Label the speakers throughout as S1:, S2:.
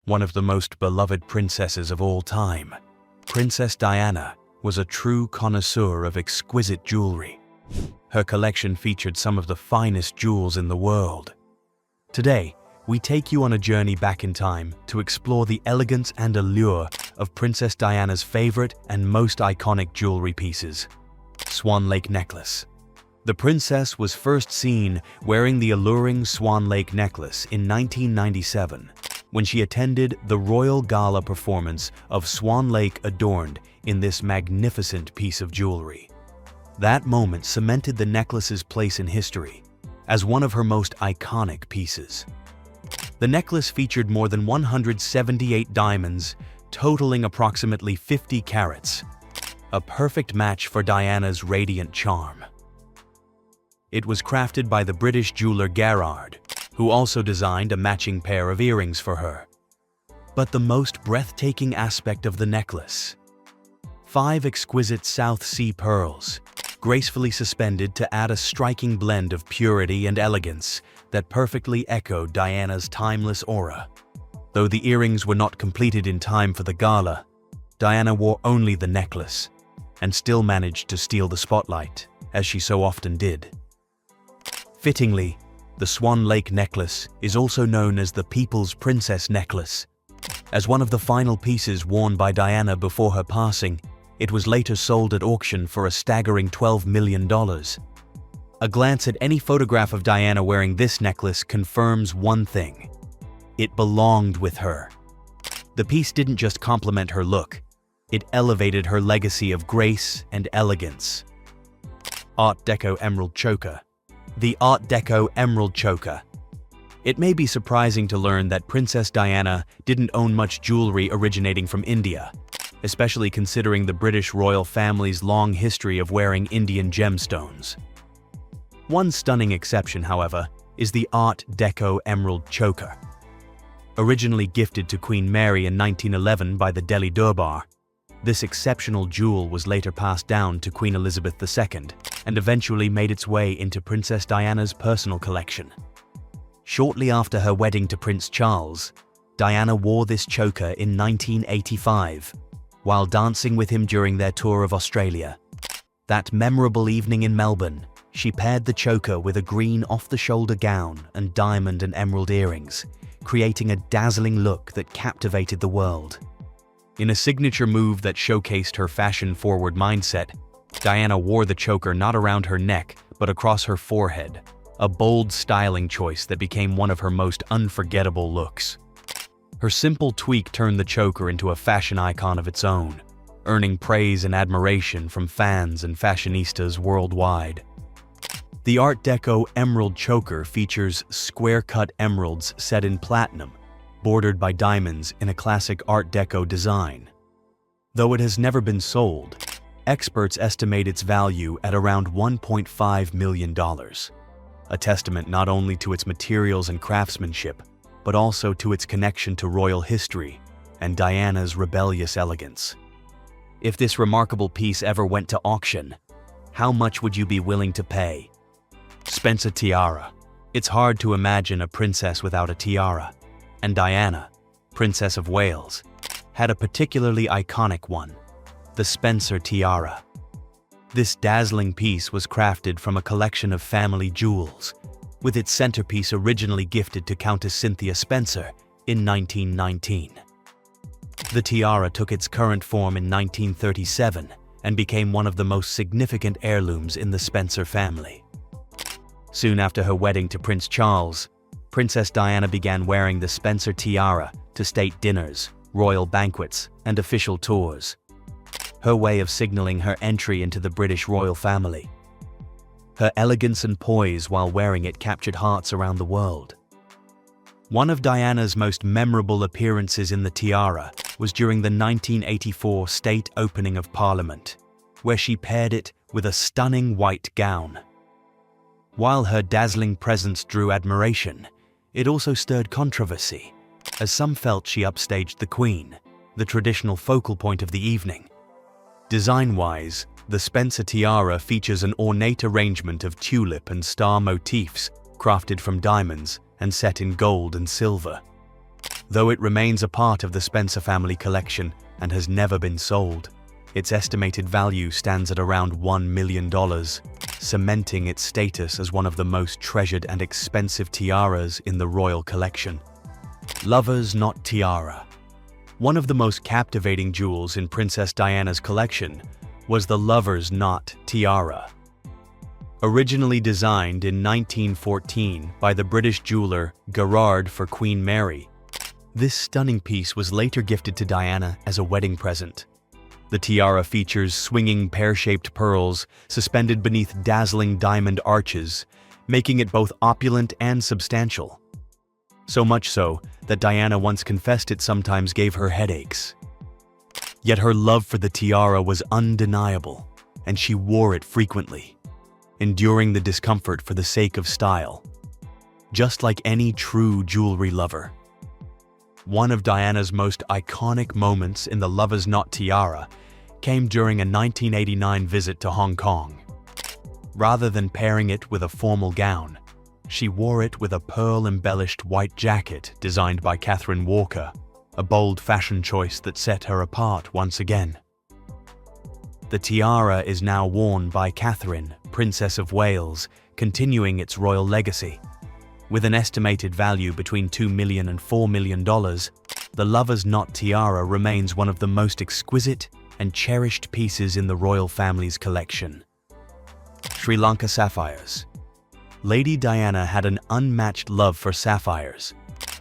S1: one of the most beloved princesses of all time. Princess Diana was a true connoisseur of exquisite jewelry. Her collection featured some of the finest jewels in the world. Today, we take you on a journey back in time to explore the elegance and allure of Princess Diana's favorite and most iconic jewelry pieces, Swan Lake Necklace. The princess was first seen wearing the alluring Swan Lake necklace in 1997, when she attended the Royal Gala performance of Swan Lake adorned in this magnificent piece of jewelry. That moment cemented the necklace's place in history as one of her most iconic pieces. The necklace featured more than 178 diamonds, totaling approximately 50 carats, a perfect match for Diana's radiant charm. It was crafted by the British jeweler Gerard, who also designed a matching pair of earrings for her. But the most breathtaking aspect of the necklace: 5 exquisite South Sea pearls, gracefully suspended to add a striking blend of purity and elegance that perfectly echoed Diana's timeless aura. Though the earrings were not completed in time for the gala, Diana wore only the necklace and still managed to steal the spotlight, as she so often did. Fittingly, the Swan Lake necklace is also known as the People's Princess necklace. As one of the final pieces worn by Diana before her passing, it was later sold at auction for a staggering $12 million. A glance at any photograph of Diana wearing this necklace confirms one thing: it belonged with her. The piece didn't just complement her look, it elevated her legacy of grace and elegance. Art Deco Emerald Choker. The Art Deco Emerald Choker. It may be surprising to learn that Princess Diana didn't own much jewelry originating from India, especially considering the British royal family's long history of wearing Indian gemstones. One stunning exception, however, is the Art Deco Emerald Choker. Originally gifted to Queen Mary in 1911 by the Delhi Durbar, this exceptional jewel was later passed down to Queen Elizabeth II and eventually made its way into Princess Diana's personal collection. Shortly after her wedding to Prince Charles, Diana wore this choker in 1985 while dancing with him during their tour of Australia. That memorable evening in Melbourne, she paired the choker with a green off-the-shoulder gown and diamond and emerald earrings, creating a dazzling look that captivated the world. In a signature move that showcased her fashion-forward mindset, Diana wore the choker not around her neck, but across her forehead, a bold styling choice that became one of her most unforgettable looks. Her simple tweak turned the choker into a fashion icon of its own, earning praise and admiration from fans and fashionistas worldwide. The Art Deco Emerald Choker features square-cut emeralds set in platinum, bordered by diamonds in a classic Art Deco design. Though it has never been sold, experts estimate its value at around $1.5 million, a testament not only to its materials and craftsmanship, but also to its connection to royal history and Diana's rebellious elegance. If this remarkable piece ever went to auction, how much would you be willing to pay? Spencer Tiara. It's hard to imagine a princess without a tiara, and Diana, Princess of Wales, had a particularly iconic one, the Spencer Tiara. This dazzling piece was crafted from a collection of family jewels, with its centerpiece originally gifted to Countess Cynthia Spencer in 1919. The tiara took its current form in 1937 and became one of the most significant heirlooms in the Spencer family. Soon after her wedding to Prince Charles, Princess Diana began wearing the Spencer tiara to state dinners, royal banquets, and official tours, her way of signaling her entry into the British royal family. Her elegance and poise while wearing it captured hearts around the world. One of Diana's most memorable appearances in the tiara was during the 1984 State Opening of Parliament, where she paired it with a stunning white gown. While her dazzling presence drew admiration, it also stirred controversy, as some felt she upstaged the Queen, the traditional focal point of the evening. Design-wise, the Spencer tiara features an ornate arrangement of tulip and star motifs crafted from diamonds and set in gold and silver. Though it remains a part of the Spencer family collection and has never been sold, its estimated value stands at around $1 million, cementing its status as one of the most treasured and expensive tiaras in the royal collection. Lover's Not Tiara. One of the most captivating jewels in Princess Diana's collection was the Lover's Not Tiara. Originally designed in 1914 by the British jeweler Gerard for Queen Mary, this stunning piece was later gifted to Diana as a wedding present. The tiara features swinging pear-shaped pearls suspended beneath dazzling diamond arches, making it both opulent and substantial. So much so that Diana once confessed it sometimes gave her headaches. Yet her love for the tiara was undeniable, and she wore it frequently, enduring the discomfort for the sake of style, just like any true jewelry lover. One of Diana's most iconic moments in the Lover's Not Tiara came during a 1989 visit to Hong Kong. Rather than pairing it with a formal gown, she wore it with a pearl-embellished white jacket designed by Catherine Walker, a bold fashion choice that set her apart once again. The tiara is now worn by Catherine, Princess of Wales, continuing its royal legacy. With an estimated value between $2 million and $4 million, the Lover's Not Tiara remains one of the most exquisite and cherished pieces in the royal family's collection. Lanka Sapphires. Lady Diana had an unmatched love for sapphires,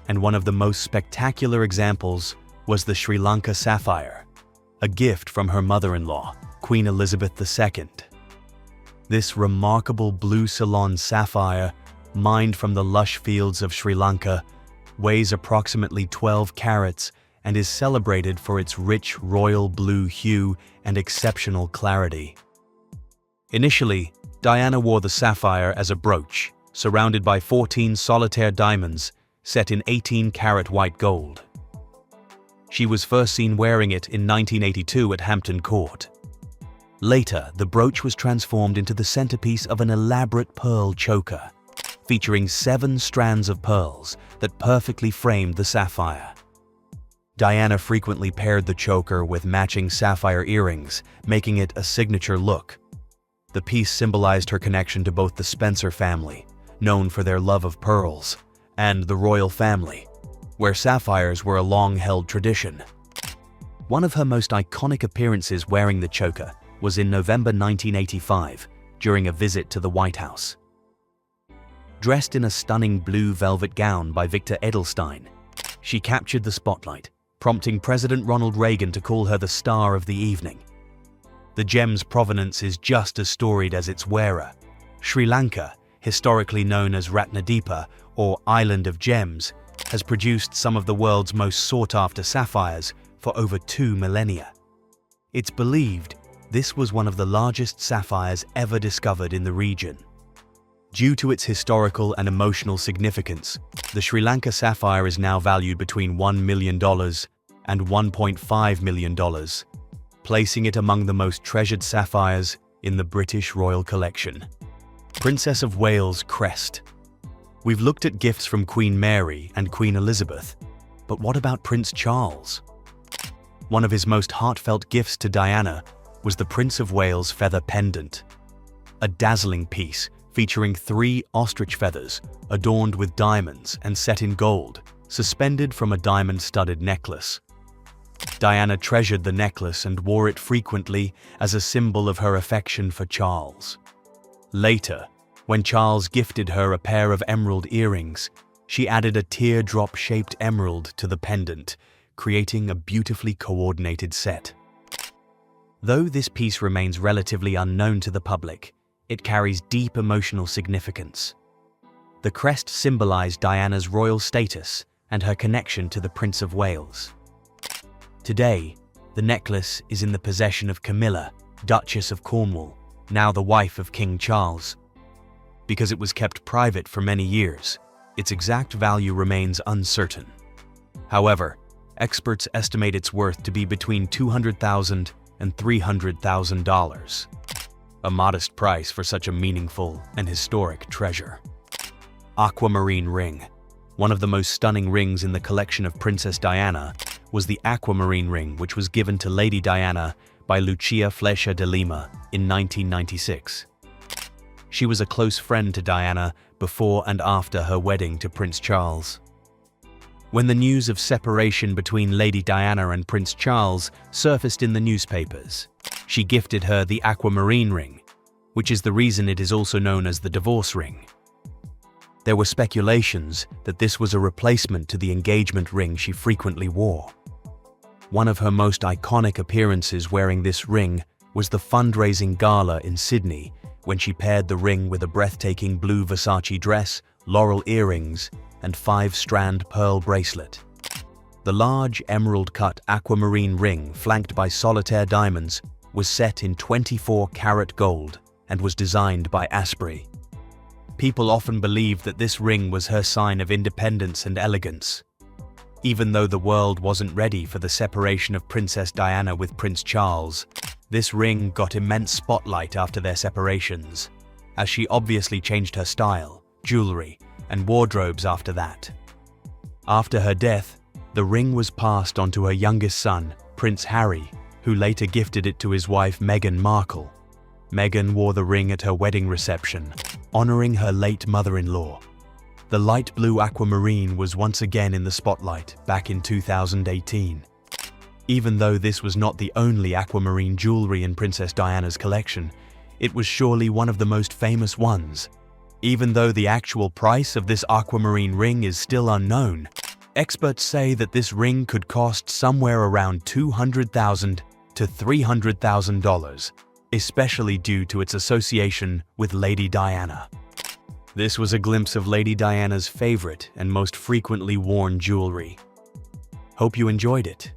S1: and one of the most spectacular examples was the Lanka Sapphire, a gift from her mother-in-law, Queen Elizabeth II. This remarkable blue Ceylon sapphire, mined from the lush fields of Sri Lanka, weighs approximately 12 carats and is celebrated for its rich royal blue hue and exceptional clarity. Initially, Diana wore the sapphire as a brooch, surrounded by 14 solitaire diamonds set in 18-carat white gold. She was first seen wearing it in 1982 at Hampton Court. Later, the brooch was transformed into the centerpiece of an elaborate pearl choker, featuring 7 strands of pearls that perfectly framed the sapphire. Diana frequently paired the choker with matching sapphire earrings, making it a signature look. The piece symbolized her connection to both the Spencer family, known for their love of pearls, and the royal family, where sapphires were a long-held tradition. One of her most iconic appearances wearing the choker was in November 1985, during a visit to the White House. Dressed in a stunning blue velvet gown by Victor Edelstein, she captured the spotlight, prompting President Ronald Reagan to call her the star of the evening. The gem's provenance is just as storied as its wearer. Sri Lanka, historically known as Ratnadipa, or Island of Gems, has produced some of the world's most sought-after sapphires for over 2 millennia. It's believed this was one of the largest sapphires ever discovered in the region. Due to its historical and emotional significance, the Lanka Sapphire is now valued between $1 million and $1.5 million, placing it among the most treasured sapphires in the British Royal Collection. Princess of Wales Crest. We've looked at gifts from Queen Mary and Queen Elizabeth, but what about Prince Charles? One of his most heartfelt gifts to Diana was the Prince of Wales feather pendant, a dazzling piece featuring 3 ostrich feathers adorned with diamonds and set in gold, suspended from a diamond-studded necklace. Diana treasured the necklace and wore it frequently as a symbol of her affection for Charles. Later, when Charles gifted her a pair of emerald earrings, she added a teardrop-shaped emerald to the pendant, creating a beautifully coordinated set. Though this piece remains relatively unknown to the public, it carries deep emotional significance. The crest symbolized Diana's royal status and her connection to the Prince of Wales. Today, the necklace is in the possession of Camilla, Duchess of Cornwall, now the wife of King Charles. Because it was kept private for many years, its exact value remains uncertain. However, experts estimate its worth to be between $200,000 and $300,000. A modest price for such a meaningful and historic treasure. Aquamarine Ring. One of the most stunning rings in the collection of Princess Diana was the Aquamarine Ring, which was given to Lady Diana by Lucia Flecha de Lima in 1996. She was a close friend to Diana before and after her wedding to Prince Charles. When the news of separation between Lady Diana and Prince Charles surfaced in the newspapers, she gifted her the Aquamarine Ring, which is the reason it is also known as the divorce ring. There were speculations that this was a replacement to the engagement ring she frequently wore. One of her most iconic appearances wearing this ring was the fundraising gala in Sydney, when she paired the ring with a breathtaking blue Versace dress, laurel earrings, and 5-strand pearl bracelet. The large emerald-cut aquamarine ring, flanked by solitaire diamonds, was set in 24-karat gold and was designed by Asprey. People often believed that this ring was her sign of independence and elegance. Even though the world wasn't ready for the separation of Princess Diana with Prince Charles, this ring got immense spotlight after their separations, as she obviously changed her style, jewellery, and wardrobes after that. After her death, the ring was passed on to her youngest son, Prince Harry, who later gifted it to his wife Meghan Markle. Meghan wore the ring at her wedding reception, honouring her late mother-in-law. The light blue aquamarine was once again in the spotlight back in 2018. Even though this was not the only aquamarine jewellery in Princess Diana's collection, it was surely one of the most famous ones. Even though the actual price of this aquamarine ring is still unknown, experts say that this ring could cost somewhere around $200,000 to $300,000, especially due to its association with Lady Diana. This was a glimpse of Lady Diana's favorite and most frequently worn jewelry. Hope you enjoyed it.